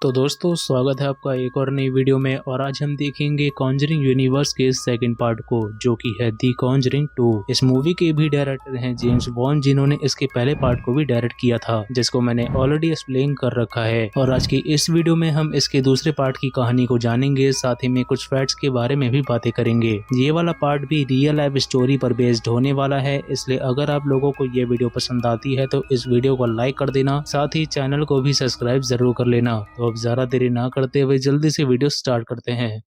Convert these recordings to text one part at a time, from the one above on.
तो दोस्तों स्वागत है आपका एक और नई वीडियो में। और आज हम देखेंगे कॉन्जरिंग यूनिवर्स के सेकंड पार्ट को, जो कि है दी कॉन्जरिंग 2। इस मूवी के भी डायरेक्टर हैं जेम्स वॉन, जिन्होंने इसके पहले पार्ट को भी डायरेक्ट किया था, जिसको मैंने ऑलरेडी एक्सप्लेन कर रखा है। और आज की इस वीडियो में हम इसके दूसरे पार्ट की कहानी को जानेंगे, साथ ही में कुछ फैक्ट्स के बारे में भी बातें करेंगे। ये वाला पार्ट भी रियल लाइफ स्टोरी पर बेस्ड होने वाला है, इसलिए अगर आप लोगों को ये वीडियो पसंद आती है तो इस वीडियो को लाइक कर देना, साथ ही चैनल को भी सब्सक्राइब जरूर कर लेना। तो अब ज्यादा देरी ना करते हुए जल्दी से वीडियो स्टार्ट करते हैं।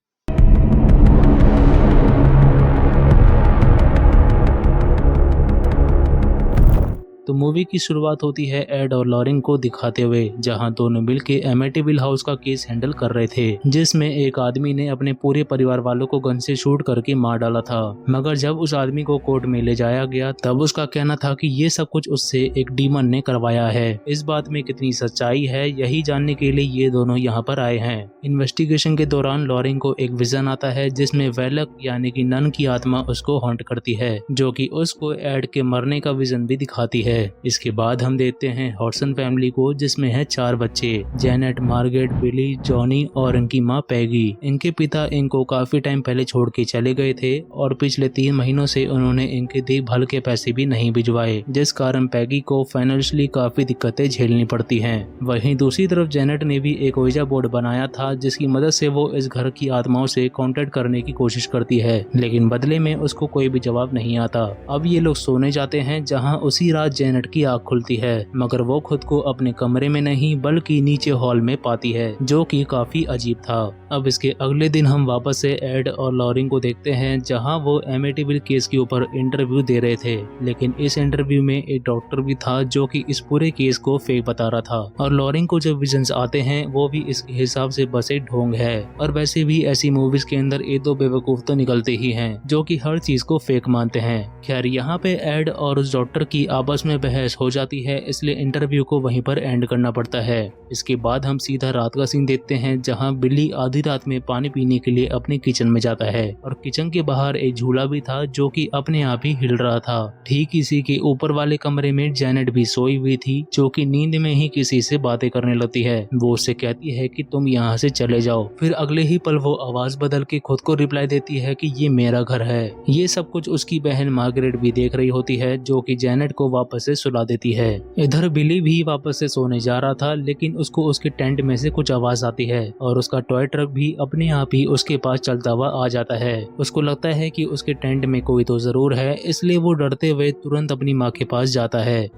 तो मूवी की शुरुआत होती है एड और लॉरिन को दिखाते हुए, जहां दोनों मिलके एमिटिविल हाउस का केस हैंडल कर रहे थे, जिसमें एक आदमी ने अपने पूरे परिवार वालों को गन से शूट करके मार डाला था। मगर जब उस आदमी को कोर्ट में ले जाया गया तब उसका कहना था कि ये सब कुछ उससे एक डीमन ने करवाया है। इस बात में कितनी सच्चाई है, यही जानने के लिए ये दोनों यहाँ पर आए हैं। इन्वेस्टिगेशन के दौरान लॉरिन को एक विजन आता है, जिसमें वेलक यानी कि नन की आत्मा उसको हॉन्ट करती है, जो कि उसको एड के मरने का विजन भी दिखाती है। इसके बाद हम देखते हैं हॉडसन फैमिली को, जिसमें है 4 बच्चे, जेनेट, मार्गरेट, बिली, जॉनी और इनकी माँ पैगी। इनके पिता इनको काफी टाइम पहले छोड़ के चले गए थे और पिछले 3 महीनों से उन्होंने इनके देखभाल के पैसे भी नहीं भिजवाए, जिस कारण पैगी को फाइनेंशियली काफी दिक्कतें झेलनी पड़ती हैं। वहीं दूसरी तरफ जेनेट ने भी एक ओइजा बोर्ड बनाया था, जिसकी मदद से वो इस घर की आत्माओं से कांटेक्ट करने की कोशिश करती है, लेकिन बदले में उसको कोई भी जवाब नहीं आता। अब ये लोग सोने जाते हैं, जहाँ उसी रात जेनेट की आँख खुलती है, मगर वो खुद को अपने कमरे में नहीं बल्कि नीचे हॉल में पाती है, जो कि काफी अजीब था। अब इसके अगले दिन हम वापस से एड और लॉरिन को देखते हैं, जहां वो एमिटिविल केस के ऊपर इंटरव्यू दे रहे थे, लेकिन इस इंटरव्यू में एक डॉक्टर भी था जो कि इस पूरे केस को फेक बता रहा था। और लॉरिन को जब विजन्स आते हैं वो भी इसके हिसाब से बस एक ढोंग है। और वैसे भी ऐसी मूवीज के अंदर एक दो बेवकूफ तो निकलते ही हैं, जो कि हर चीज को फेक मानते हैं। खैर यहाँ पे एड और उस डॉक्टर की आपस में बहस हो जाती है, इसलिए इंटरव्यू को वहीं पर एंड करना पड़ता है। इसके बाद हम सीधा रात का सीन देखते हैं, जहां बिल्ली आधी रात में पानी पीने के लिए अपने किचन में जाता है, और किचन के बाहर एक झूला भी था जो कि अपने आप ही हिल रहा था। ठीक इसी के ऊपर वाले कमरे में जेनेट भी सोई हुई थी, जो कि नींद में ही किसी से बातें करने लगती है। वो उससे कहती है कि तुम यहाँ से चले जाओ। फिर अगले ही पल वो आवाज बदल के खुद को रिप्लाई देती है कि ये मेरा घर है। ये सब कुछ उसकी बहन मार्गरेट भी देख रही होती है, जो कि जेनेट को वापस से सुला देती है। इधर बिली भी वापस से सोने जा रहा था, लेकिन उसको उसके टेंट में से कुछ आवाज आती है और उसका टॉय ट्रक भी अपने आप ही उसके पास चलता हुआ आ जाता है। उसको लगता है कि उसके टेंट में कोई तो जरूर है, इसलिए वो डरते हुए तुरंत अपनी माँ के पास जाता है।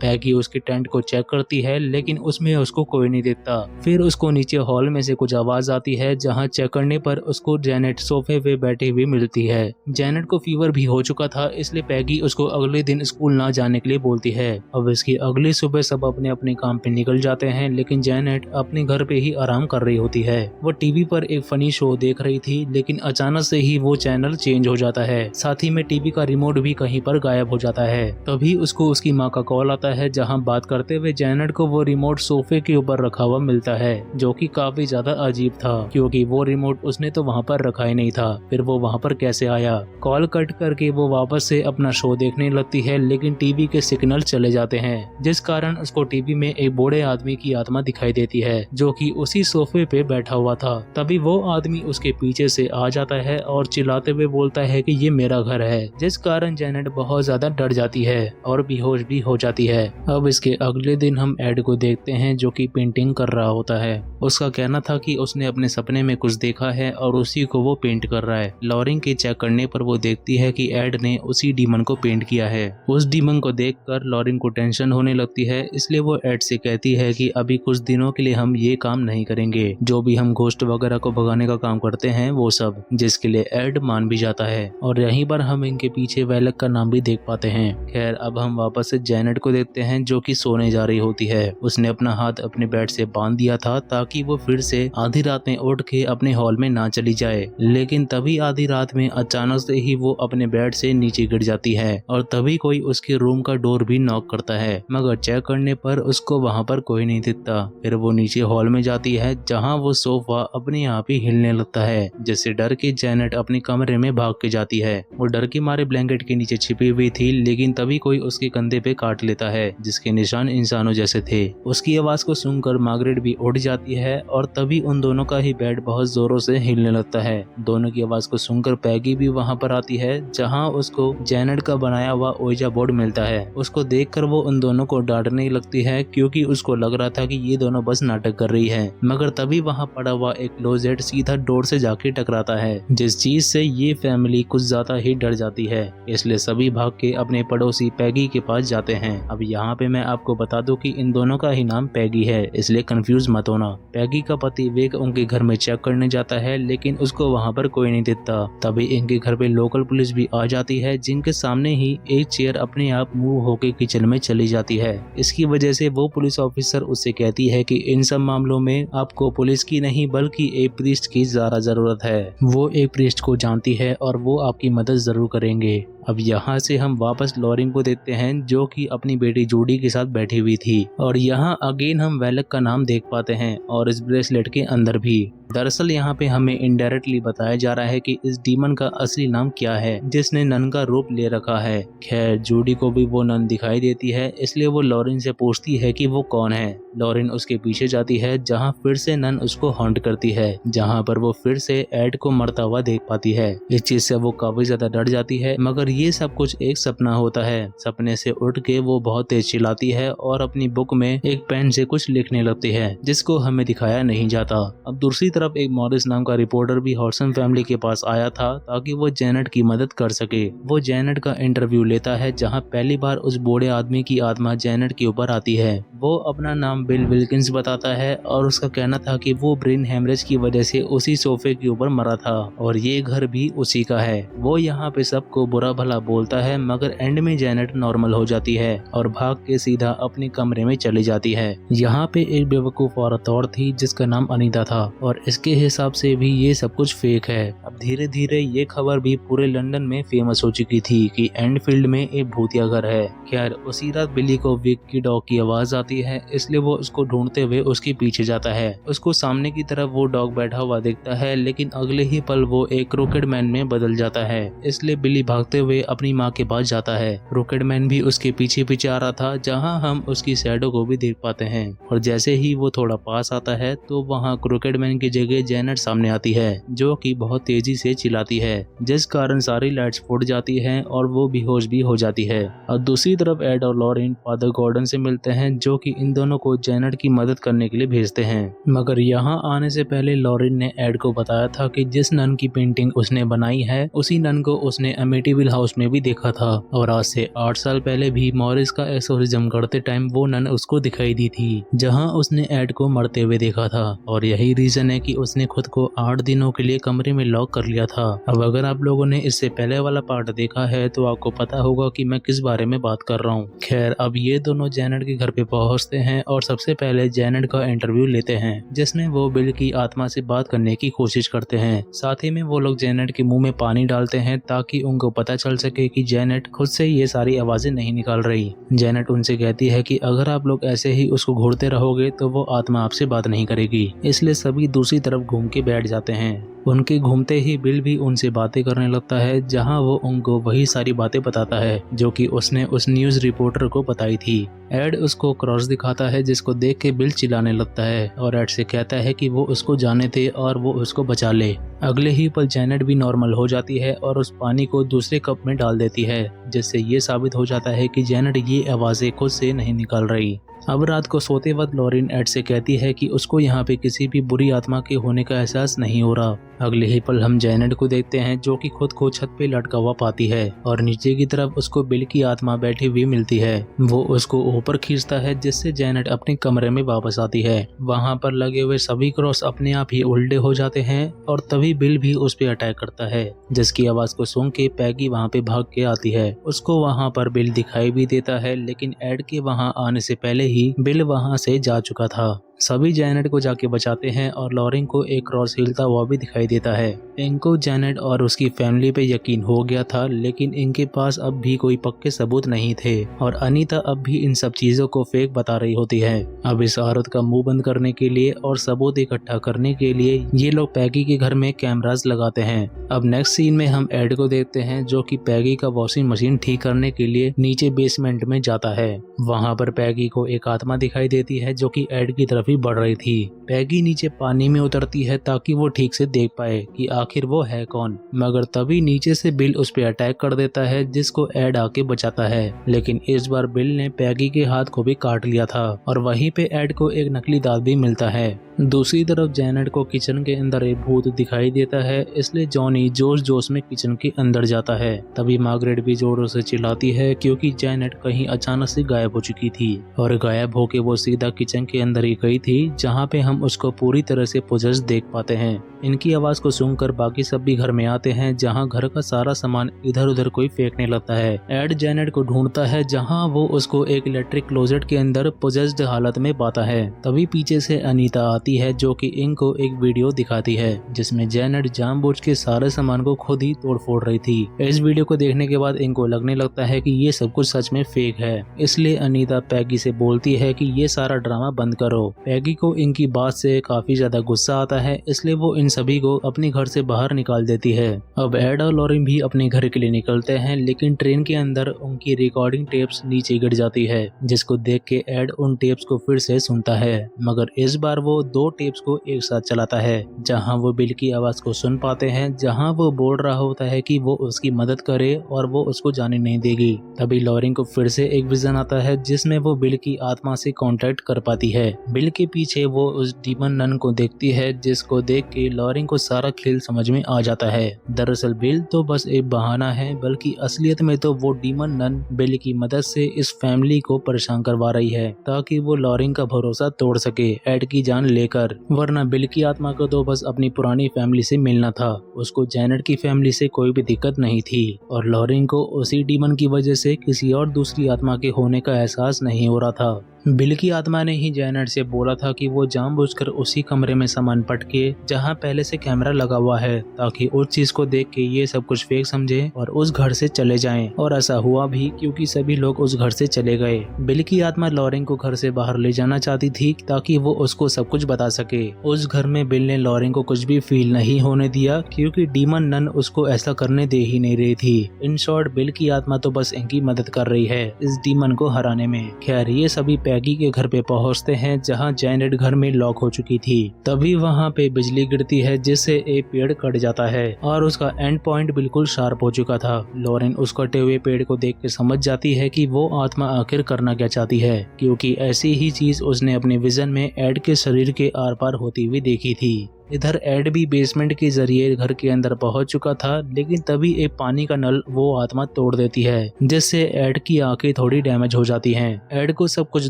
पैगी उसके टेंट को चेक करती है, लेकिन उसमें उसको कोई नहीं दिखता। फिर उसको नीचे हॉल में से कुछ आवाज आती है, जहां चेक करने पर उसको जेनेट सोफे पे बैठे हुए मिलती है। जेनेट को फीवर भी हो चुका था, इसलिए पैगी उसको अगले दिन स्कूल ना जाने के लिए बोलती है। अब इसकी अगली सुबह सब अपने अपने काम पे निकल जाते हैं, लेकिन जेनेट अपने घर पे ही आराम कर रही होती है। वो टीवी पर एक फनी शो देख रही थी, लेकिन अचानक से ही वो चैनल चेंज हो जाता है। साथ ही में टीवी का रिमोट भी कहीं पर गायब हो जाता है। तभी उसको उसकी माँ का कॉल आता है, जहां बात करते हुए जेनेट को वो रिमोट सोफे के ऊपर रखा हुआ मिलता है, जो कि काफी ज्यादा अजीब था, क्योंकि वो रिमोट उसने तो वहां पर रखा ही नहीं था। फिर वो वहां पर कैसे आया? कॉल कट करके वो वापस से अपना शो देखने लगती है, लेकिन टीवी के सिग्नल चले जाते हैं, जिस कारण उसको टीवी में एक बूढ़े आदमी की आत्मा दिखाई देती है, जो कि उसी सोफे पे बैठा हुआ था। तभी वो आदमी उसके पीछे से आ जाता है और चिल्लाते हुए बोलता है कि ये मेरा घर है, जिस कारण जेनेट बहुत ज्यादा डर जाती है और बेहोश भी हो जाती है। अब इसके अगले दिन हम एड को देखते हैं, जो कि पेंटिंग कर रहा होता है। उसका कहना था कि उसने अपने सपने में कुछ देखा है और उसी को वो पेंट कर रहा है। लॉरिन के चेक करने पर वो देखती है कि एड ने उसी डीमन को पेंट किया है। उस डीमन को देखकर लॉरिन को टेंशन होने लगती है, इसलिए वो एड से कहती है कि अभी कुछ दिनों के लिए हम ये काम नहीं करेंगे, जो भी हम घोस्ट वगैरह को भगाने का काम करते हैं वो सब, जिसके लिए एड मान भी जाता है। और यहीं पर हम इनके पीछे वेलक का नाम भी देख पाते हैं। खैर अब हम वापस से जेनेट को देखते हैं, जो कि सोने जा रही होती है। उसने अपना हाथ अपने बेड से बांध दिया था, ताकि वो फिर से आधी रात में उठ के अपने हॉल में ना चली जाए, लेकिन तभी आधी रात में अचानक से ही वो अपने बेड से नीचे गिर जाती है, और तभी कोई उसके रूम का डोर भी नॉक करता है, मगर चेक करने पर उसको वहाँ पर कोई नहीं दिखता। फिर वो नीचे हॉल में जाती है, जहाँ वो सोफा अपने आप ही हिलने लगता है, जिससे डर के जेनेट अपने कमरे में भाग के जाती है। वो डर के मारे ब्लैंकेट के नीचे छिपी हुई थी, लेकिन तभी कोई उसके कंधे पे काट लेता है। है जिसके निशान इंसानों जैसे थे। उसकी आवाज को सुनकर मार्गरेट भी उठ जाती है और तभी उन दोनों का ही बेड बहुत जोरों से हिलने लगता है। दोनों की आवाज को सुनकर पैगी भी वहाँ पर आती है जहाँ उसको जेनेट का बनाया हुआ ओइजा बोर्ड मिलता है। उसको देखकर वो उन दोनों को डांटने लगती है क्योंकि उसको लग रहा था कि ये दोनों बस नाटक कर रही है। मगर तभी वहाँ पड़ा हुआ एक क्लोजेट सीधा डोर से जाके टकराता है जिस चीज से ये फैमिली कुछ ज्यादा ही डर जाती है। इसलिए सभी भाग के अपने पड़ोसी पैगी के पास जाते हैं। अब यहाँ पे मैं आपको बता दूं कि इन दोनों का ही नाम पैगी है, इसलिए कंफ्यूज मत होना। पैगी का पति वेग उनके घर में चेक करने जाता है लेकिन उसको वहाँ पर कोई नहीं दिखता। तभी इनके घर पे लोकल पुलिस भी आ जाती है जिनके सामने ही एक चेयर अपने आप मूव होके किचन में चली जाती है। इसकी वजह से वो पुलिस ऑफिसर उससे कहती है कि इन सब मामलों में आपको पुलिस की नहीं बल्कि एक प्रीस्ट की ज्यादा जरूरत है। वो एक प्रीस्ट को जानती है और वो आपकी मदद जरूर करेंगे। अब यहाँ से हम वापस लॉरिन को देखते हैं जो कि अपनी बेटी जूडी के साथ बैठी हुई थी और यहाँ अगेन हम वेलक का नाम देख पाते हैं और इस ब्रेसलेट के अंदर भी। दरअसल यहाँ पे हमें इनडायरेक्टली बताया जा रहा है कि इस डीमन का असली नाम क्या है जिसने नन का रूप ले रखा है। खैर जूडी को भी वो नन दिखाई देती है इसलिए वो लॉरिन से पूछती है कि वो कौन है। लॉरिन उसके पीछे जाती है जहाँ फिर से नन उसको हॉन्ट करती है जहाँ पर वो फिर से एड को मरता हुआ देख पाती है। इस चीज से वो काफी ज्यादा डर जाती है मगर ये सब कुछ एक सपना होता है। सपने से उठ के वो बहुत तेज चिल्लाती है और अपनी बुक में एक पेन से कुछ लिखने लगती है जिसको हमें दिखाया नहीं जाता। अब दूसरी तरफ एक मॉरिस नाम का रिपोर्टर भी हॉर्सन फैमिली के पास आया था ताकि वो जेनेट की मदद कर सके। वो जेनेट का इंटरव्यू लेता है जहाँ पहली बार उस बूढ़े आदमी की आत्मा जेनेट के ऊपर आती है। वो अपना नाम बिल विल्किंस बताता है और उसका कहना था कि वो ब्रेन हेमरेज की वजह से उसी सोफे के ऊपर मरा था और ये घर भी उसी का है। वो यहाँ पे सबको बुरा भला बोलता है मगर एंड में जेनेट नॉर्मल हो जाती है और भाग के सीधा अपने कमरे में चली जाती है। यहाँ पे एक बेवकूफ औरत और थी जिसका नाम अनीता था और इसके हिसाब से भी ये सब कुछ फेक है। अब धीरे धीरे ये खबर भी पूरे लंदन में फेमस हो चुकी थी कि एंडफील्ड में एक भूतिया घर है। खैर उसी रात बिली को विक की डॉग की आवाज आती है इसलिए वो उसको ढूंढते हुए उसके पीछे जाता है। उसको सामने की तरफ वो डॉग बैठा हुआ दिखता है लेकिन अगले ही पल वो एक क्रोकेड मैन में बदल जाता है। इसलिए बिली भागते हुए अपनी माँ के पास जाता है। क्रोकेड मैन भी उसके पीछे पीछे आ रहा था जहाँ हम उसकी शैडो को भी देख पाते हैं और जैसे ही वो थोड़ा पास आता है तो वहाँ क्रोकेड मैन की जगह जेनेट सामने आती है जो कि बहुत तेजी से चिल्लाती है जिस कारण सारी लाइट्स फूट जाती हैं और वो बेहोश भी हो जाती है। और दूसरी तरफ एड और लॉरिन फादर गॉर्डन से मिलते हैं जो कि इन दोनों को जेनेट की मदद करने के लिए भेजते हैं। मगर यहाँ आने से पहले लॉरिन ने एड को बताया था कि जिस नन की पेंटिंग उसने बनाई है उसी नन को उसने अमेटिविल हाउस में भी देखा था और आज से 8 साल पहले भी मॉरिस का एक्सोर्सिज्म करते टाइम वो नन उसको दिखाई दी थी जहां उसने एड को मरते हुए देखा था और यही रीजन है कि उसने खुद को 8 दिनों के लिए कमरे में लॉक कर लिया था। अब अगर आप लोगों ने इससे पहले वाला पार्ट देखा है तो आपको पता होगा कि मैं किस बारे में बात कर रहा हूँ। खैर अब ये दोनों जेनेट के घर पे पहुंचते हैं और सबसे पहले जेनेट का इंटरव्यू लेते हैं जिसमें वो बिल की आत्मा से बात करने की कोशिश करते हैं। साथ ही में वो लोग जेनेट के मुंह में पानी डालते हैं ताकि उनको पता चल सके कि जेनेट खुद से ये सारी आवाजें नहीं निकाल रही। जेनेट उनसे कहती है कि अगर आप लोग ऐसे ही उसको घूरते रहोगे तो वो आत्मा आपसे बात नहीं करेगी। इसलिए सभी दूसरी तरफ घूम के बैठ जाते हैं। उनके घूमते ही बिल भी उनसे बातें करने लगता है जहां वो उनको वही सारी बातें बताता है जो कि उसने उस न्यूज रिपोर्टर को बताई थी। एड उसको क्रॉस दिखाता है जिसको देख के बिल चिल्लाने लगता है और एड से कहता है कि वो उसको जाने थे और वो उसको बचा ले। अगले ही पल जेनेट भी नॉर्मल हो जाती है और उस पानी को दूसरे कप में डाल देती है जिससे ये साबित हो जाता है कि जेनेट ये आवाजें खुद से नहीं निकाल रही। अब रात को सोते वक्त लॉरिन एड से कहती है कि उसको यहाँ पे किसी भी बुरी आत्मा के होने का एहसास नहीं हो रहा। अगले ही पल हम जेनेट को देखते हैं जो कि खुद को छत पे लटका हुआ पाती है और नीचे की तरफ उसको बिल की आत्मा बैठी हुई मिलती है। वो उसको ऊपर खींचता है जिससे जेनेट अपने कमरे में वापस आती है। वहाँ पर लगे हुए सभी क्रॉस अपने आप ही उल्टे हो जाते हैं और तभी बिल भी उस पर अटैक करता है जिसकी आवाज को सुन के पैगी वहाँ पे भाग के आती है। उसको वहाँ पर बिल दिखाई भी देता है लेकिन एड के वहाँ आने से पहले ही बिल वहाँ से जा चुका था। सभी जैनेट को जाके बचाते हैं और लॉरेन को एक क्रॉस हिलता हुआ भी दिखाई देता है। इनको जैनेट और उसकी फैमिली पे यकीन हो गया था, लेकिन इनके पास अब भी कोई पक्के सबूत नहीं थे और अनीता अब भी इन सब चीजों को फेक बता रही होती है। अब इस औरत का मुंह बंद करने के लिए और सबूत इकट्ठा करने के लिए ये लोग पैगी के घर में कैमरास लगाते हैं। अब नेक्स्ट सीन में हम एड को देखते हैं जो कि पैगी का वॉशिंग मशीन ठीक करने के लिए नीचे बेसमेंट में जाता है। वहाँ पर पैगी को एक आत्मा दिखाई देती है जो कि एड की तरफ ही बढ़ रही थी। पैगी नीचे पानी में उतरती है ताकि वो ठीक से देख पाए कि आखिर वो है कौन, मगर तभी नीचे से बिल उस पर अटैक कर देता है जिसको एड आके बचाता है। लेकिन इस बार बिल ने पैगी के हाथ को भी काट लिया था और वहीं पे एड को एक नकली दांत भी मिलता है। दूसरी तरफ जैनेट को किचन के अंदर एक भूत दिखाई देता है, इसलिए जॉनी जोश जोश में किचन के अंदर जाता है। तभी मार्गरेट भी जोरों से चिल्लाती है क्योंकि जैनेट कहीं अचानक से गायब हो चुकी थी और गायब होके वो सीधा किचन के अंदर ही गई थी जहाँ पे हम उसको पूरी तरह से पोजेस देख पाते हैं। इनकी आवाज को सुनकर बाकी सब भी घर में आते हैं जहाँ घर का सारा सामान इधर उधर कोई फेंकने लगता है। एड जैनेट को ढूंढता है जहाँ वो उसको एक इलेक्ट्रिक क्लोजेट के अंदर पोजेस्ड हालत में पाता है। तभी पीछे से अनीता आती है जो कि इनको एक वीडियो दिखाती है जिसमें जैनेट जानबूझ के सारे सामान को खुद ही तोड़ फोड़ रही थी। इस वीडियो को देखने के बाद इनको लगने लगता है कि ये सब कुछ सच में फेक है, इसलिए अनीता पैगी से बोलती है कि ये सारा ड्रामा बंद करो। पैगी को इनकी बात से काफी ज्यादा गुस्सा आता है, इसलिए वो इन सभी को अपने घर से बाहर निकाल देती है। अब एड और लॉरेन भी अपने घर के लिए निकलते हैं, लेकिन ट्रेन के अंदर उनकी रिकॉर्डिंग टेप्स नीचे गिर जाती है, जिसको देख के एड उन टेप्स को फिर से सुनता है, मगर इस बार वो 2 टेप्स को एक साथ चलाता है जहां वो बिल की आवाज को सुन पाते हैं, जहां वो बोल रहा होता है कि वो उसकी मदद करे और वो उसको जाने नहीं देगी। तभी लॉरेन को फिर से एक विजन आता है जिसमें वो बिल की आत्मा से कांटेक्ट कर पाती है। बिल के पीछे वो उस डीमन नन को देखती है, जिसको देख के लॉरेन को सारा खेल समझ में आ जाता है। दरअसल बिल तो बस एक बहाना है, बल्कि असलियत में तो वो डीमन नन बिल की मदद से इस फैमिली को परेशान करवा रही है ताकि वो लॉरेन का भरोसा तोड़ सके एड की जान लेकर। वरना बिल की आत्मा को तो बस अपनी पुरानी फैमिली से मिलना था, उसको जैनेट की फैमिली से कोई भी दिक्कत नहीं थी और लॉरेन को उसी डीमन की वजह से किसी और दूसरी आत्मा के होने का एहसास नहीं हो रहा था। बिल की आत्मा ने ही जैनेट से बोला था कि वो जानबूझकर उसी कमरे में सामान पटके जहां पहले से कैमरा लगा हुआ है ताकि उस चीज को देख के ये सब कुछ फेक समझे और उस घर से चले जाएं। और ऐसा हुआ भी क्योंकि सभी लोग उस घर से चले गए। बिल की आत्मा लॉरेन को घर से बाहर ले जाना चाहती थी ताकि वो उसको सब कुछ बता सके। उस घर में बिल ने लॉरेन को कुछ भी फील नहीं होने दिया क्योंकि डीमन नन उसको ऐसा करने दे ही नहीं रही थी। इन शॉर्ट बिल की आत्मा तो बस इनकी मदद कर रही है इस डीमन को हराने में। खैर ये सभी पैगी के घर पे पहुंचते हैं जहां जैनेट घर में लॉक हो चुकी थी। तभी वहां पे बिजली गिरती है जिससे एक पेड़ कट जाता है और उसका एंड पॉइंट बिल्कुल शार्प हो चुका था। लॉरेन उस कटे हुए पेड़ को देख के समझ जाती है कि वो आत्मा आखिर करना क्या चाहती है, क्योंकि ऐसी ही चीज उसने अपने विजन में एड के शरीर के आर पार होती हुई देखी थी। इधर एड भी बेसमेंट के जरिए घर के अंदर पहुंच चुका था, लेकिन तभी एक पानी का नल वो आत्मा तोड़ देती है जिससे एड की आंखें थोड़ी डैमेज हो जाती हैं। एड को सब कुछ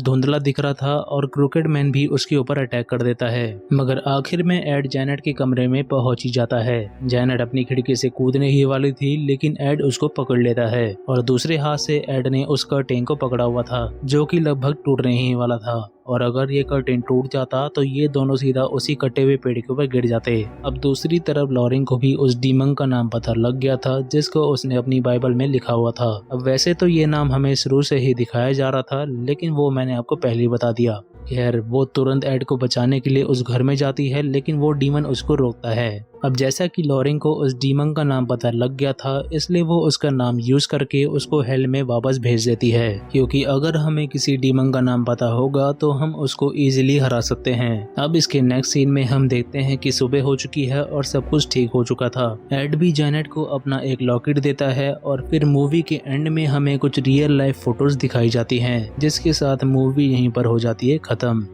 धुंधला दिख रहा था और क्रिकेट मैन भी उसके ऊपर अटैक कर देता है, मगर आखिर में एड जैनेट के कमरे में पहुंच ही जाता है। जैनेट अपनी खिड़की से कूदने ही वाली थी, लेकिन एड उसको पकड़ लेता है और दूसरे हाथ से एड ने उस कर्टेन को पकड़ा हुआ था जो कि लगभग टूटने ही वाला था, और अगर ये कर्टेन टूट जाता तो ये दोनों सीधा उसी कटे हुए पेड़ के ऊपर गिर जाते। अब दूसरी तरफ लॉरेन को भी उस डीमन का नाम पता लग गया था जिसको उसने अपनी बाइबल में लिखा हुआ था। अब वैसे तो ये नाम हमें शुरू से ही दिखाया जा रहा था, लेकिन वो मैंने आपको पहले ही बता दिया। खैर वो तुरंत एड को बचाने के लिए उस घर में जाती है, लेकिन वो डीमन उसको रोकता है। अब जैसा कि लॉरेन को उस डीमन का नाम पता लग गया था, इसलिए वो उसका नाम यूज करके उसको हेल में वापस भेज देती है, क्योंकि अगर हमें किसी डीमन का नाम पता होगा तो हम उसको इजीली हरा सकते हैं। अब इसके नेक्स्ट सीन में हम देखते हैं कि सुबह हो चुकी है और सब कुछ ठीक हो चुका था। एड भी जैनेट को अपना एक लॉकेट देता है और फिर मूवी के एंड में हमें कुछ रियल लाइफ फोटोज दिखाई जाती हैं, जिसके साथ मूवी यहीं पर हो जाती है खत्म।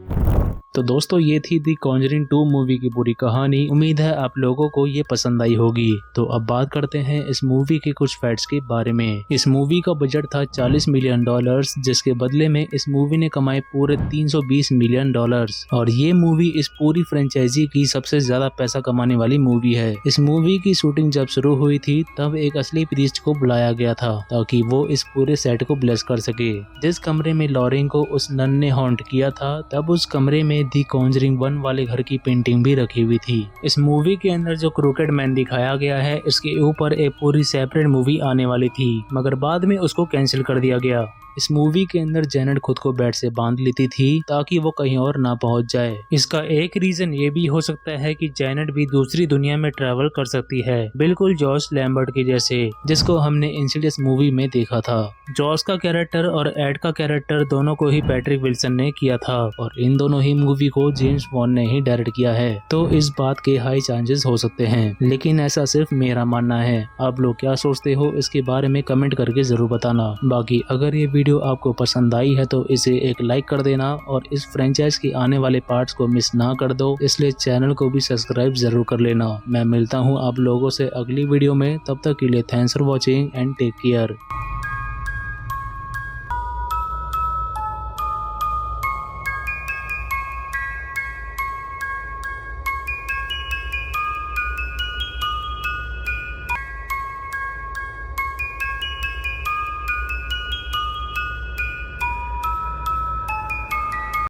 तो दोस्तों ये थी दी कॉन्जरिंग 2 मूवी की पूरी कहानी। उम्मीद है आप लोगों को ये पसंद आई होगी। तो अब बात करते हैं इस मूवी के कुछ फैक्ट्स के बारे में। इस मूवी का बजट था $40 मिलियन, जिसके बदले में इस मूवी ने कमाए पूरे $320 मिलियन। और ये मूवी इस पूरी फ्रेंचाइजी की सबसे ज्यादा पैसा कमाने वाली मूवी है। इस मूवी की शूटिंग जब शुरू हुई थी तब एक असली प्रीस्ट को बुलाया गया था ताकि वो इस पूरे सेट को ब्लेस कर सके। जिस कमरे में लॉरेन को उस नन ने हॉन्ट किया था, तब उस कमरे में दी कॉन्जरिंग 1 वाले घर की पेंटिंग भी रखी हुई थी। इस मूवी के अंदर जो क्रोकेट मैन दिखाया गया है, इसके ऊपर एक पूरी सेपरेट मूवी आने वाली थी, मगर बाद में उसको कैंसिल कर दिया गया। इस मूवी के अंदर जेनेट खुद को बेड से बांध लेती थी ताकि वो कहीं और ना पहुंच जाए। इसका एक रीजन ये भी हो सकता है कि जेनेट भी दूसरी दुनिया में ट्रैवल कर सकती है, बिल्कुल जॉश लैम्बर्ट के जैसे, जिसको हमने इंसिडियस मूवी में देखा था। जॉश का कैरेक्टर और एड का कैरेक्टर दोनों को ही पैट्रिक विल्सन ने किया था और इन दोनों ही मूवी को जेम्स बॉन्ड ने ही डायरेक्ट किया है, तो इस बात के हाई चांसेस हो सकते हैं, लेकिन ऐसा सिर्फ मेरा मानना है। आप लोग क्या सोचते हो इसके बारे में कमेंट करके जरूर बताना। बाकी अगर ये वीडियो आपको पसंद आई है तो इसे एक लाइक कर देना और इस फ्रेंचाइज के आने वाले पार्ट्स को मिस ना कर दो, इसलिए चैनल को भी सब्सक्राइब जरूर कर लेना। मैं मिलता हूँ आप लोगों से अगली वीडियो में, तब तक के लिए thanks for watching and take care.